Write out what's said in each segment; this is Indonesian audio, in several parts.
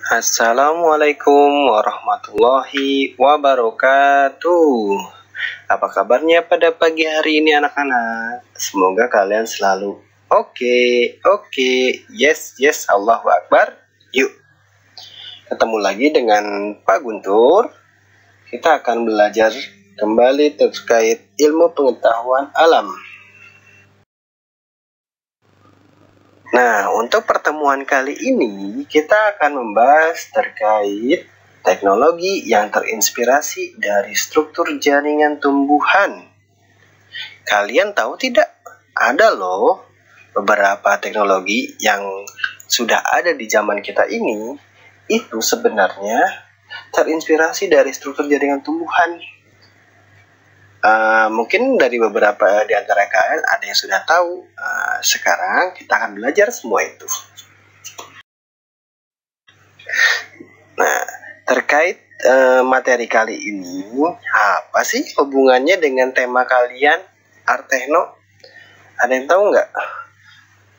Assalamualaikum warahmatullahi wabarakatuh. Apa kabarnya pada pagi hari ini anak-anak? Semoga kalian selalu oke. Yes, Allahu Akbar. Yuk, ketemu lagi dengan Pak Guntur. Kita akan belajar kembali terkait ilmu pengetahuan alam. Nah, untuk pertemuan kali ini kita akan membahas terkait teknologi yang terinspirasi dari struktur jaringan tumbuhan. Kalian tahu tidak? Ada loh beberapa teknologi yang sudah ada di zaman kita ini itu sebenarnya terinspirasi dari struktur jaringan tumbuhan. Mungkin dari beberapa di antara kalian ada yang sudah tahu. Sekarang kita akan belajar semua itu. Nah, terkait materi kali ini, apa sih hubungannya dengan tema kalian, Artehno? Ada yang tahu nggak?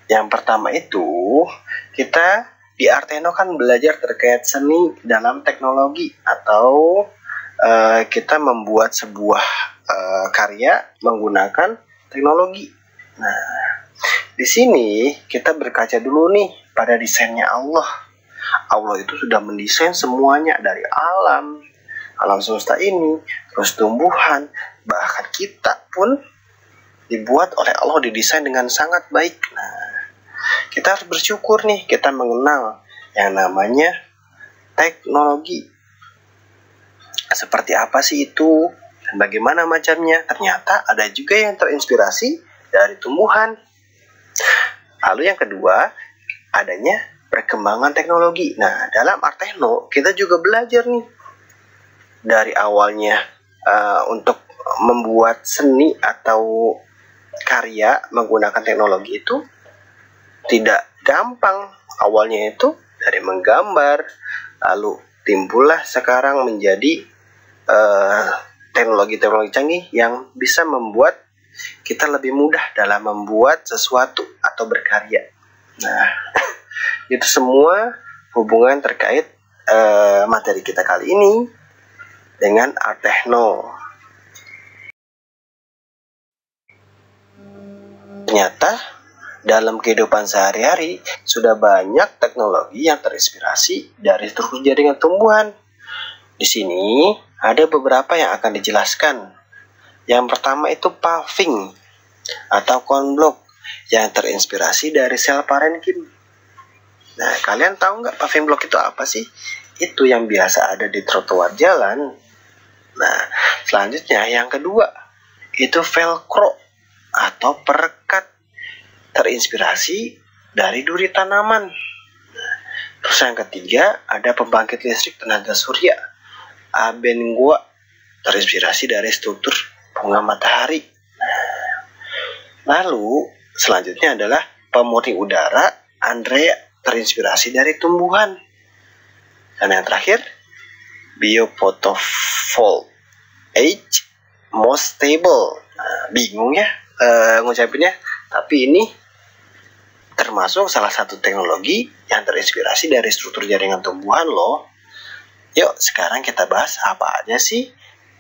Yang pertama itu, kita di Artehno kan belajar terkait seni dalam teknologi atau kita membuat sebuah karya menggunakan teknologi. Nah, di sini kita berkaca dulu nih pada desainnya Allah. Allah itu sudah mendesain semuanya dari alam semesta ini, terus tumbuhan, bahkan kita pun dibuat oleh Allah, didesain dengan sangat baik. Nah, kita harus bersyukur nih kita mengenal yang namanya teknologi. Seperti apa sih itu? Dan bagaimana macamnya? Ternyata ada juga yang terinspirasi dari tumbuhan. Lalu yang kedua, adanya perkembangan teknologi. Nah, dalam Artehno kita juga belajar nih dari awalnya untuk membuat seni atau karya menggunakan teknologi itu tidak gampang. Awalnya itu dari menggambar, lalu timbullah sekarang menjadi teknologi-teknologi canggih yang bisa membuat kita lebih mudah dalam membuat sesuatu atau berkarya. Nah, itu semua hubungan terkait materi kita kali ini dengan Artehno. Ternyata dalam kehidupan sehari-hari sudah banyak teknologi yang terinspirasi dari struktur jaringan tumbuhan. Di sini ada beberapa yang akan dijelaskan. Yang pertama itu paving atau konblok yang terinspirasi dari sel parenkim. Nah, kalian tahu nggak paving block itu apa sih? Itu yang biasa ada di trotoar jalan. Nah, selanjutnya yang kedua itu velcro atau perekat terinspirasi dari duri tanaman. Terus yang ketiga ada pembangkit listrik tenaga surya. Abengoa terinspirasi dari struktur bunga matahari. Lalu selanjutnya adalah pemurni udara Andrea terinspirasi dari tumbuhan. Dan yang terakhir biophotovoltaic most stable. Bingung ya ngucapinnya, tapi ini termasuk salah satu teknologi yang terinspirasi dari struktur jaringan tumbuhan loh. Yuk sekarang kita bahas apa aja sih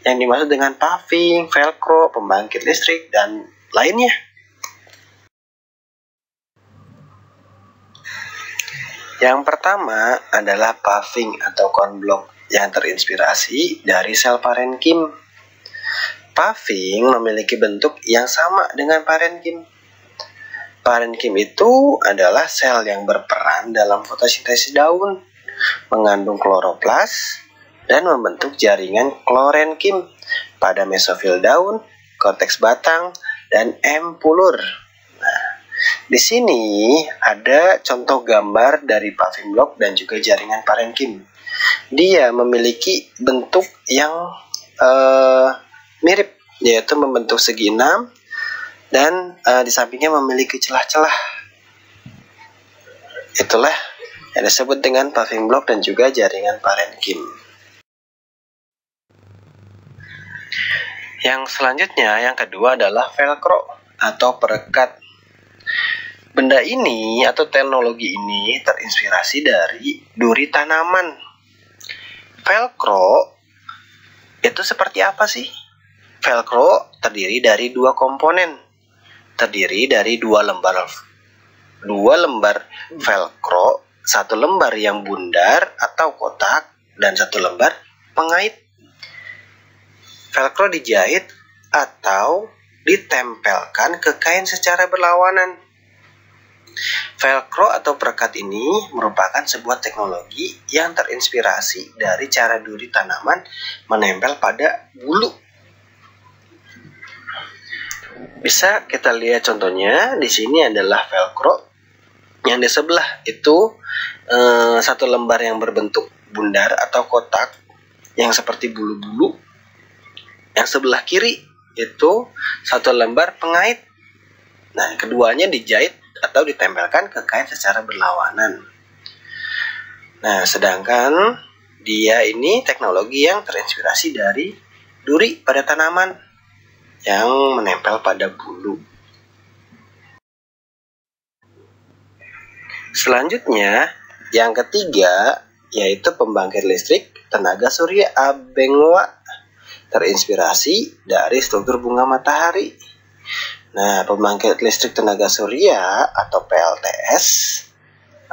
yang dimaksud dengan paving, velcro, pembangkit listrik, dan lainnya. Yang pertama adalah paving atau konblok yang terinspirasi dari sel parenkim. Paving memiliki bentuk yang sama dengan parenkim. Parenkim itu adalah sel yang berperan dalam fotosintesis daun, mengandung kloroplas, dan membentuk jaringan klorenkim pada mesofil daun, korteks batang, dan empulur. Nah, di sini ada contoh gambar dari paving block dan juga jaringan parenkim. Dia memiliki bentuk yang mirip, yaitu membentuk segi 6 dan di sampingnya memiliki celah-celah. Itulah yang disebut dengan paving block dan juga jaringan parenkim. Yang selanjutnya, yang kedua adalah velcro atau perekat. Benda ini atau teknologi ini terinspirasi dari duri tanaman. Velcro itu seperti apa sih? Velcro terdiri dari dua komponen. Terdiri dari dua lembar velcro, satu lembar yang bundar atau kotak, dan satu lembar pengait. Velcro dijahit atau ditempelkan ke kain secara berlawanan. Velcro atau perekat ini merupakan sebuah teknologi yang terinspirasi dari cara duri tanaman menempel pada bulu. Bisa kita lihat contohnya, di sini adalah velcro. Yang di sebelah itu satu lembar yang berbentuk bundar atau kotak yang seperti bulu-bulu. Yang sebelah kiri itu satu lembar pengait. Nah, keduanya dijahit atau ditempelkan ke kain secara berlawanan. Nah, sedangkan dia ini teknologi yang terinspirasi dari duri pada tanaman yang menempel pada bulu. Selanjutnya, yang ketiga yaitu pembangkit listrik tenaga surya Abengoa, terinspirasi dari struktur bunga matahari. Nah, pembangkit listrik tenaga surya atau PLTS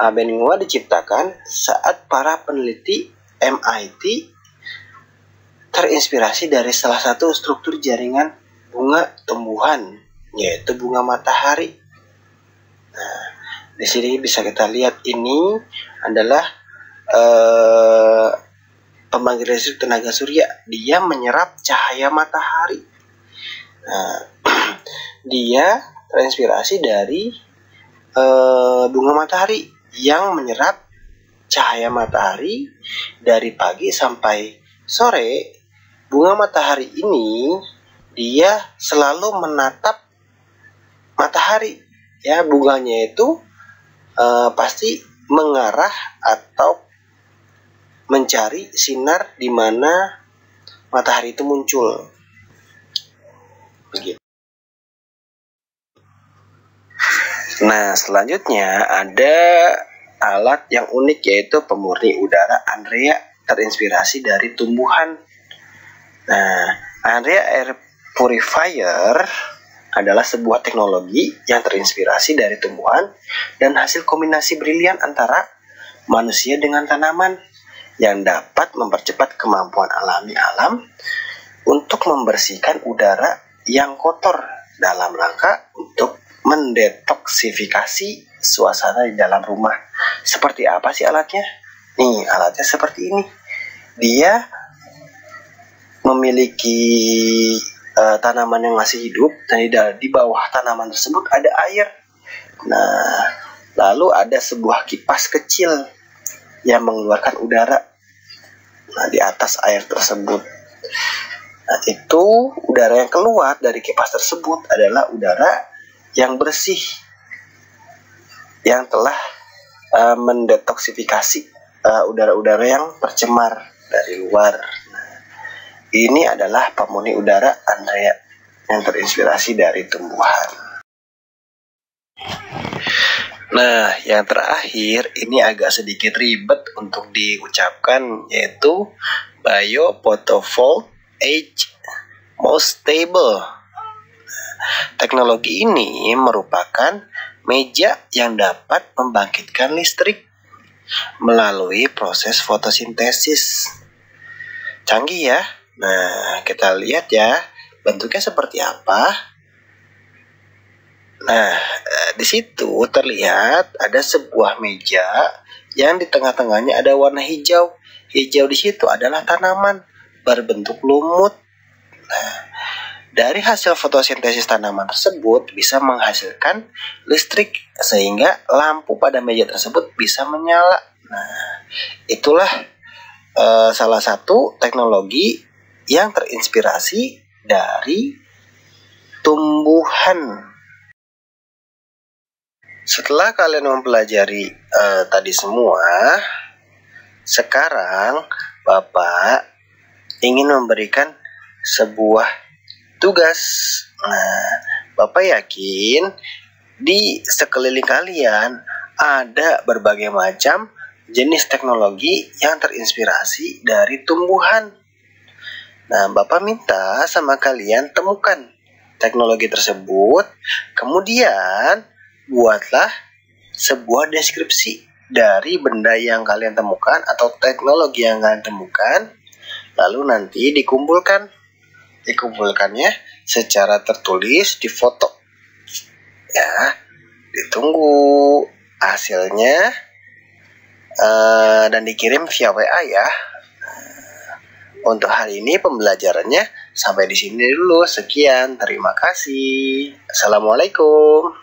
Abengoa diciptakan saat para peneliti MIT terinspirasi dari salah satu struktur jaringan bunga tumbuhan, yaitu bunga matahari. Nah, di sini bisa kita lihat ini adalah pembangkit listrik tenaga surya. Dia menyerap cahaya matahari. Nah, dia terinspirasi dari bunga matahari yang menyerap cahaya matahari dari pagi sampai sore. Bunga matahari ini dia selalu menatap matahari. Ya, bunganya itu pasti mengarah atau mencari sinar di mana matahari itu muncul. Begitu. Nah, selanjutnya ada alat yang unik yaitu pemurni udara Andrea, terinspirasi dari tumbuhan. Nah, Andrea Air Purifier adalah sebuah teknologi yang terinspirasi dari tumbuhan dan hasil kombinasi brilian antara manusia dengan tanaman yang dapat mempercepat kemampuan alami alam untuk membersihkan udara yang kotor dalam rangka untuk mendetoksifikasi suasana di dalam rumah. Seperti apa sih alatnya? Nih, alatnya seperti ini. Dia memiliki tanaman yang masih hidup, dan di bawah tanaman tersebut ada air. Nah, lalu ada sebuah kipas kecil yang mengeluarkan udara. Nah, di atas air tersebut. Nah, itu udara yang keluar dari kipas tersebut adalah udara yang bersih, yang telah mendetoksifikasi udara-udara yang tercemar dari luar. Ini adalah pemurni udara Andrea yang terinspirasi dari tumbuhan. Nah, yang terakhir ini agak sedikit ribet untuk diucapkan, yaitu Biophotovoltaic Most Stable. Teknologi ini merupakan meja yang dapat membangkitkan listrik melalui proses fotosintesis. Canggih ya? Nah, kita lihat ya, bentuknya seperti apa. Nah, di situ terlihat ada sebuah meja yang di tengah-tengahnya ada warna hijau. Hijau di situ adalah tanaman berbentuk lumut. Nah, dari hasil fotosintesis tanaman tersebut bisa menghasilkan listrik sehingga lampu pada meja tersebut bisa menyala. Nah, itulah salah satu teknologi yang terinspirasi dari tumbuhan. Setelah kalian mempelajari tadi semua, sekarang Bapak ingin memberikan sebuah tugas. Nah, Bapak yakin Di sekeliling kalian ada berbagai macam jenis teknologi yang terinspirasi dari tumbuhan. Nah, Bapak minta sama kalian temukan teknologi tersebut, kemudian buatlah sebuah deskripsi dari benda yang kalian temukan atau teknologi yang kalian temukan, lalu nanti dikumpulkannya secara tertulis di foto. Ya, ditunggu hasilnya dan dikirim via WA ya. Untuk hari ini pembelajarannya sampai di sini dulu. Sekian, terima kasih. Assalamualaikum.